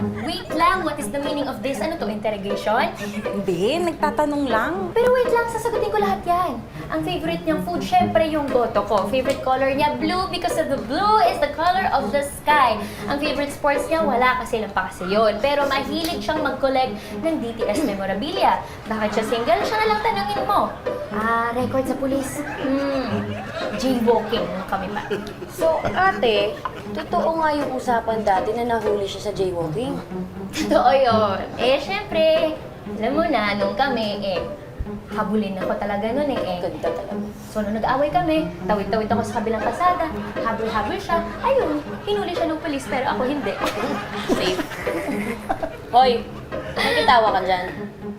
What is the meaning of this? Ano to, interrogation? Hindi, nagtatanong lang. Pero wait lang, sasagutin ko lahat yan. Ang favorite niyang food, syempre yung goto ko. Favorite color niya, blue, because of the blue is the color of the sky. Ang favorite sports niya, wala kasi lang pa kasi yun. Pero mahilig siyang mag-collect ng DTS memorabilia. Bakit siya single? Siya na lang tanungin mo. Record sa police. Jaywalking kami pa. So, ate, totoo nga yung usapan dati na nahuli siya sa jaywalking. Totoo yun. Syempre, alam mo na, nung kami, habulin ako talaga nun Ganda talaga. So, nung nag-away kami, tawid-tawid ako sa kabilang kasada, habol-habol siya, ayun, hinuli siya ng polis, pero ako hindi. Safe. Hoy, nakikitawa ka dyan.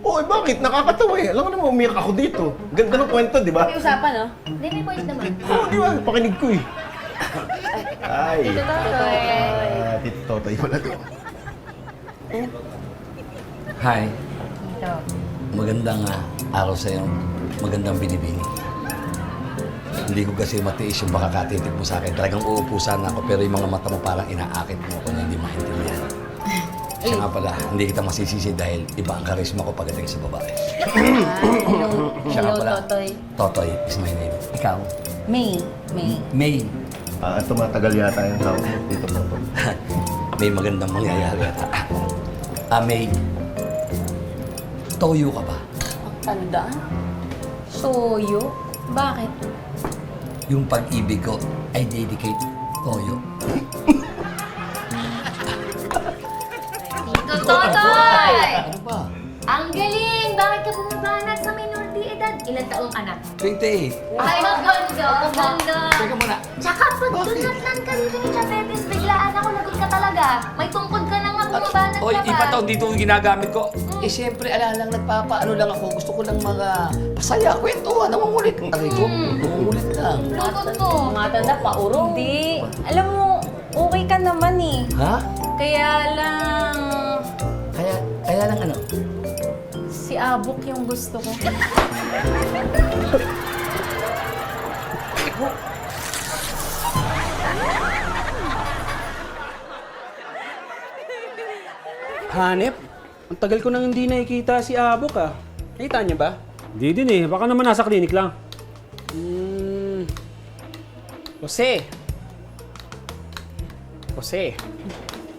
Oh, bakit? Nakakatawa eh. Alam ko naman, umiyak ako dito. Ganda ng kwento, di ba? May usapan, no? Hindi, may point naman. Oo, di ba? Pakinig ko eh. Ay. Tito Totoy. Tito Totoy pala to. Hi. Ito. Magandang araw sa'yo. Magandang binibini. Hindi ko kasi matiis yung baka katitig mo sa akin. Talagang uupo sana ako, pero yung mga mata mo parang inaakit mo ako na hindi maintindihan. Siya nga pala, hindi kita masisisi dahil iba ang karisma ko pagdating sa babae. Siya nga pala, Totoy. Totoy is my name. Ikaw? May. May. Tumatagal yata yung tawag mo dito po. May magandang mangyayari yata. May. Toyo ka ba? Tanda? Soyo? Bakit? Yung pag-ibig ko, I dedicate Toyo. Tito Totoy! Ano ba? Ang galing! Bakit ka bumabanat sa minority edad? Ilan taong anak? 28. Ay, maganda! Teka muna. Tsaka pag dunatlan ka dito ni Chapetes, biglaan ako, lagot ka talaga. May tungkod ka na nga, bumabanat Oy, ka pa. iba to, dito yung ginagamit ko. Siyempre, lang, nagpapaano lang ako. Gusto ko lang mga pasaya, kwentuhan, nangungulit. Aray ko, nangungulit lang. Lungkot mo. Matanda pa, urong. Hindi. Alam mo, okay ka naman eh. Ha? Kaya lang... Kaya lang ano? Si Abok yung gusto ko. Hanep, ang tagal ko nang hindi nakikita si Abok ah. Nakita niyo ba? Hindi din eh. Baka naman nasa klinik lang. Jose.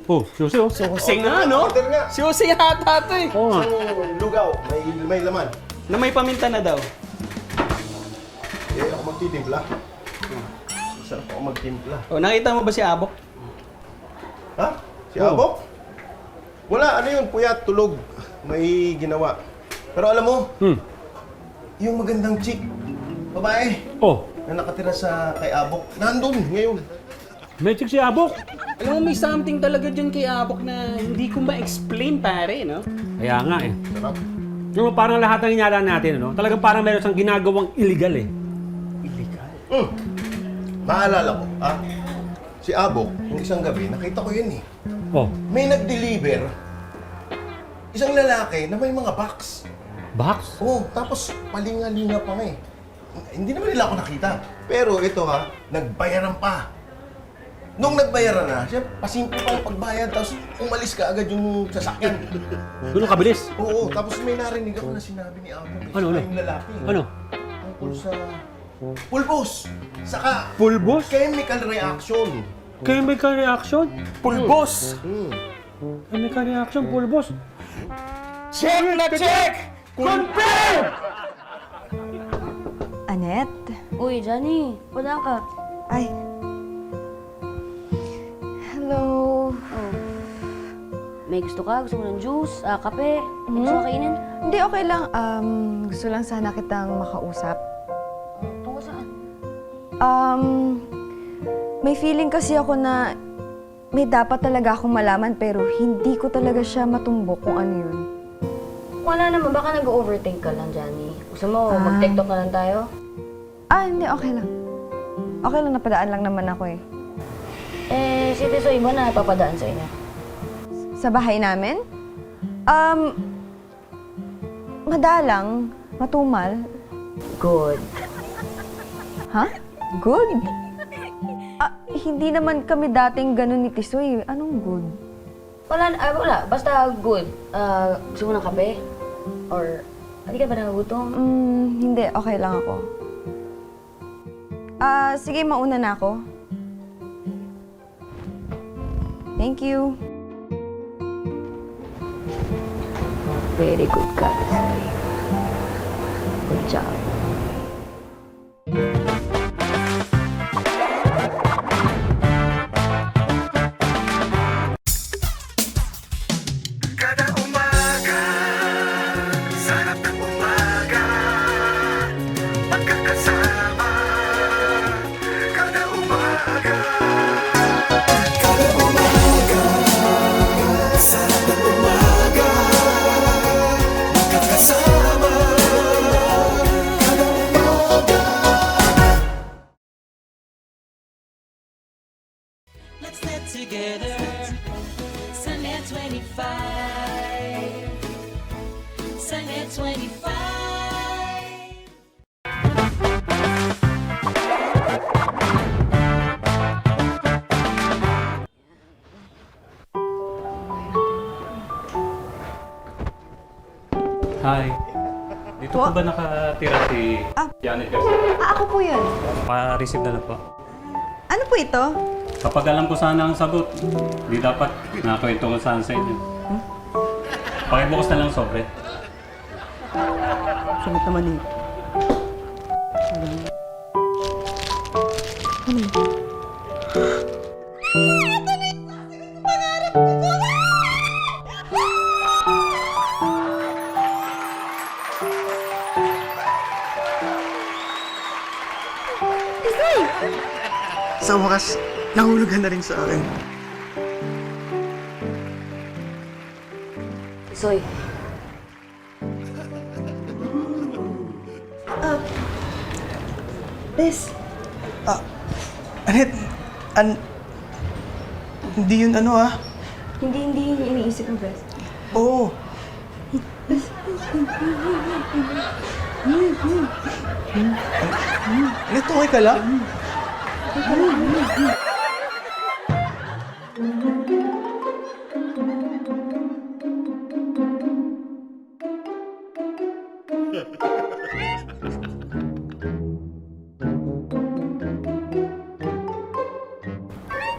Oh, Jose oh. Si Jose nga, no? Order nga. Si Jose yata to eh. Oo nga. Isang lugaw, may laman. Na may paminta na daw. Ako magtitimpla. Sarap ako magtimpla. Oh, nakita mo ba si Abok? Ha? Si Abok? Wala, ano yun? Puyat, tulog. May ginawa. Pero alam mo, yung magandang chick, babae, na nakatira sa kay Abok, nandun ngayon. May chick si Abok. Alam mo, may something talaga dyan kay Abok na hindi ko ma-explain, pare, no? Kaya nga eh. Yung parang lahat ng inyalan natin, ano? Talagang parang meron siyang ginagawang illegal eh. Naalala ko, si Abok, yung isang gabi, nakita ko yun eh. Oh. May nag-deliver, isang lalaki na may mga box. Box? Oo, tapos palinga-linga pa nga eh. Hindi naman nila ako nakita. Pero ito nagbayaran pa. Nung nagbayaran na, siya, pasimple pa yung pagbayad, tapos umalis ka agad yung sasakyan. Doon kabilis? Oo, tapos may narinig ako na sinabi ni Abok. Ano? Yung lalaki. Ano? Tungkol sa pulbos. Saka Pulbos? chemical reaction. Chemical reaction? Pulbos! Chemical reaction, pulbos. Check na check! Confirm! Annette? Uy, Johnny, wala ka. Ay. Hello. May gusto ka? Gusto mo ng juice? Kape? May gusto ka kainin? Hindi, okay lang. Gusto lang sana kitang makausap. Tungkol saan? May feeling kasi ako na may dapat talaga akong malaman pero hindi ko talaga siya matumbok kung ano yun. Wala naman, baka nag-overthink ka lang, Johnny. Gusto mo, mag-TikTok na lang tayo? Hindi, okay lang. Okay lang, napadaan lang naman ako eh. Si Tisoy mo na papadaan sa inyo. Sa bahay namin? Madalang, matumal. Good. Ha? Good? Hindi naman kami dating ganun ni Tisoy. Anong good? Wala. Basta good. Gusto mo ng kape? Or, hindi ka ba nagugutom? Hindi. Okay lang ako. Sige, mauna na ako. Thank you. Very good ka, Tisoy. Good job. Let's get together. Sunnet 25. Sunnet 25. Hi. Dito po ba nakatira si Janet Garcia? Ako po yun. Pa-receive na lang po. Ano po ito? Kapag alam ko sana ang sagot, di dapat nakakwento ko sana sa inyo. Pakibukas na lang ang sobre. Sungit naman eh. Sa wakas, nahulugan na rin sa akin. Tisoy. Bes. Anet, hindi yun Hindi yun yung iniisip mo, Bes. Oo. Anet, okay ka lang?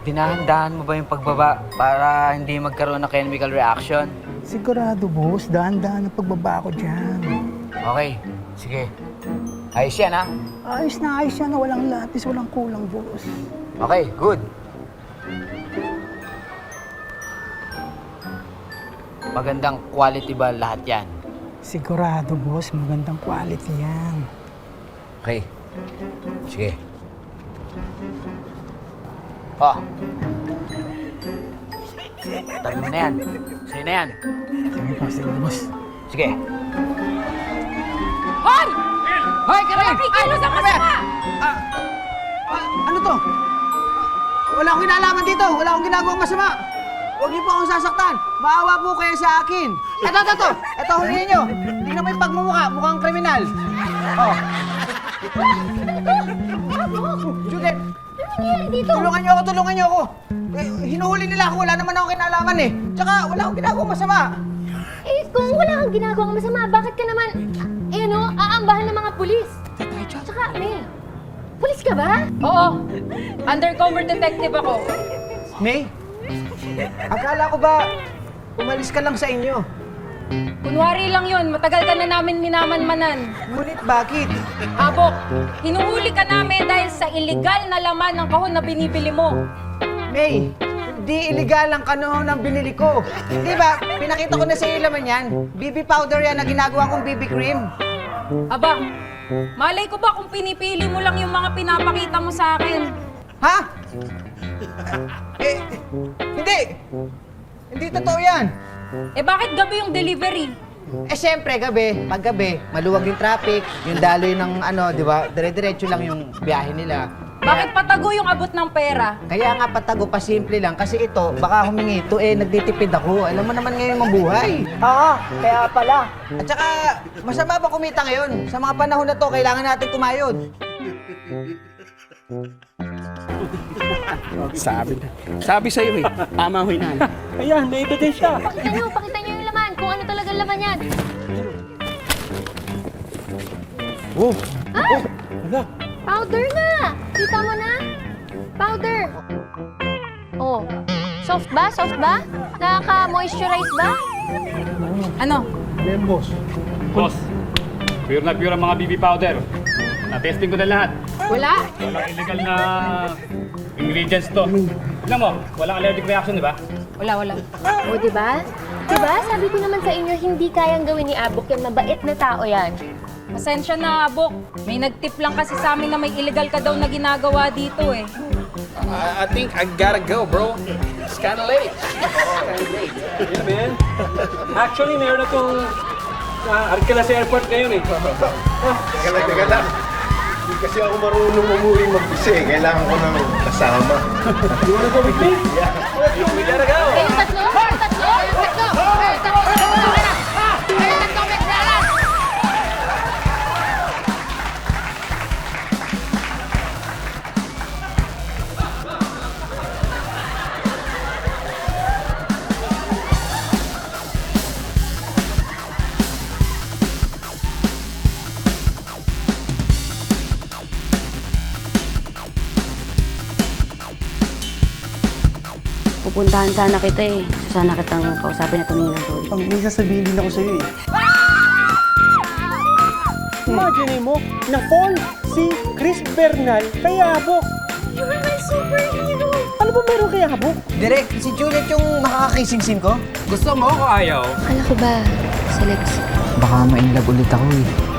Dinahan-dahan mo ba yung pagbaba para hindi magkaroon ng chemical reaction? Sigurado, boss. Dahan-dahan ang pagbaba ko dyan. Okay, sige. Ayos yan, ha? Ayos na walang lapis, walang kulang, boss. Okay, good. Magandang quality ba lahat yan? Sigurado, boss. Magandang quality yan. Okay. Sige. Oh. Tabi mo na yan. Sa'yo na yan. Sige, boss. Sige. Hoy! Hoy, Karen! Ano sa masama? Ano to? Wala akong kinalaman dito. Wala akong ginagawang masama. Huwag niyo po akong sasaktan. Maawa po kayo sa akin. Ito. Ito, huliin niyo. Tingnan mo yung pagmumukha. Mukhang kriminal. Oh. Judith! Tulungan niyo ako. Hinuhuli nila ako. Wala naman akong kinalaman eh. Tsaka wala akong ginagawang masama. Kung wala kang ginagawang masama, bakit ka naman, aambahan ng mga pulis? Tsaka, pulis ka ba? Oo. Undercover detective ako. May? Akala ko ba umalis ka lang sa inyo? Kunwari lang yun, matagal ka na namin minaman-manan. Ngunit bakit? Abok, hinuhuli ka namin dahil sa illegal na laman ng kahon na binibili mo. May, hindi illegal ang kahon ng binili ko. Di ba, pinakita ko na sa iyo laman yan. BB powder yan na ginagawa kong BB cream. Aba, Malay ko ba kung pinipili mo lang yung mga pinapakita mo sa akin? Ha? Hindi! Hindi totoo yan! Eh bakit gabi yung delivery? Eh syempre, gabi. Pag gabi, maluwag yung traffic, yung daloy ng di ba, dire-diretso lang yung biyahe nila. Bakit patago yung abot ng pera? Kaya nga patago pa simple lang kasi ito, baka humingi ito nagtitipid ako. Alam mo naman ngayon mabuhay. Oo, kaya pala. At saka, masama ba kumita ngayon? Sa mga panahon na to, kailangan natin kumayod. Sabi sa'yo eh, tama ho inay. Ayan, may ebidensya. Pakita nyo yung laman, kung ano talaga laman yan. Oh, Ah! Powder na! Kita mo na? Powder! Oh, soft ba? Soft ba? Nakaka-moisturize ba? Ano? boss. Pure na pure ang mga BB powder. Na-testing ko na lahat. Wala? Walang illegal na ingredients to. Tignan mo, walang allergic reaction, di ba? Wala. O, diba? Diba? Sabi ko naman sa inyo, hindi kayang gawin ni Abok yan. Mabait na tao yan. Pasensya na, Abok. May nagtip lang kasi sa amin na may illegal ka daw na ginagawa dito eh. I think I gotta go, bro. It's kinda late. Yeah, man. Actually, meron akong Arkelas Airport ngayon eh. Teka lang. Hindi kasi ako marunong umuwi mag-isa eh. Kailangan ko ng kasama. You wanna go with me? Yeah. We gotta go. Kayo tatlo? Pupuntahan sana kita eh. Sana kitang kausapin at tumingin ng sorry. May sasabihin din ako sa'yo eh. Imagine mo, na-fall si Chris Bernal kay Abok. You're my superhero! Ano ba meron kay Abok? Direk, si Juliet yung makakakissing scene ko? Gusto mo o ayaw? Akala ko ba, si Lex? Baka ma-inlove ulit ako eh.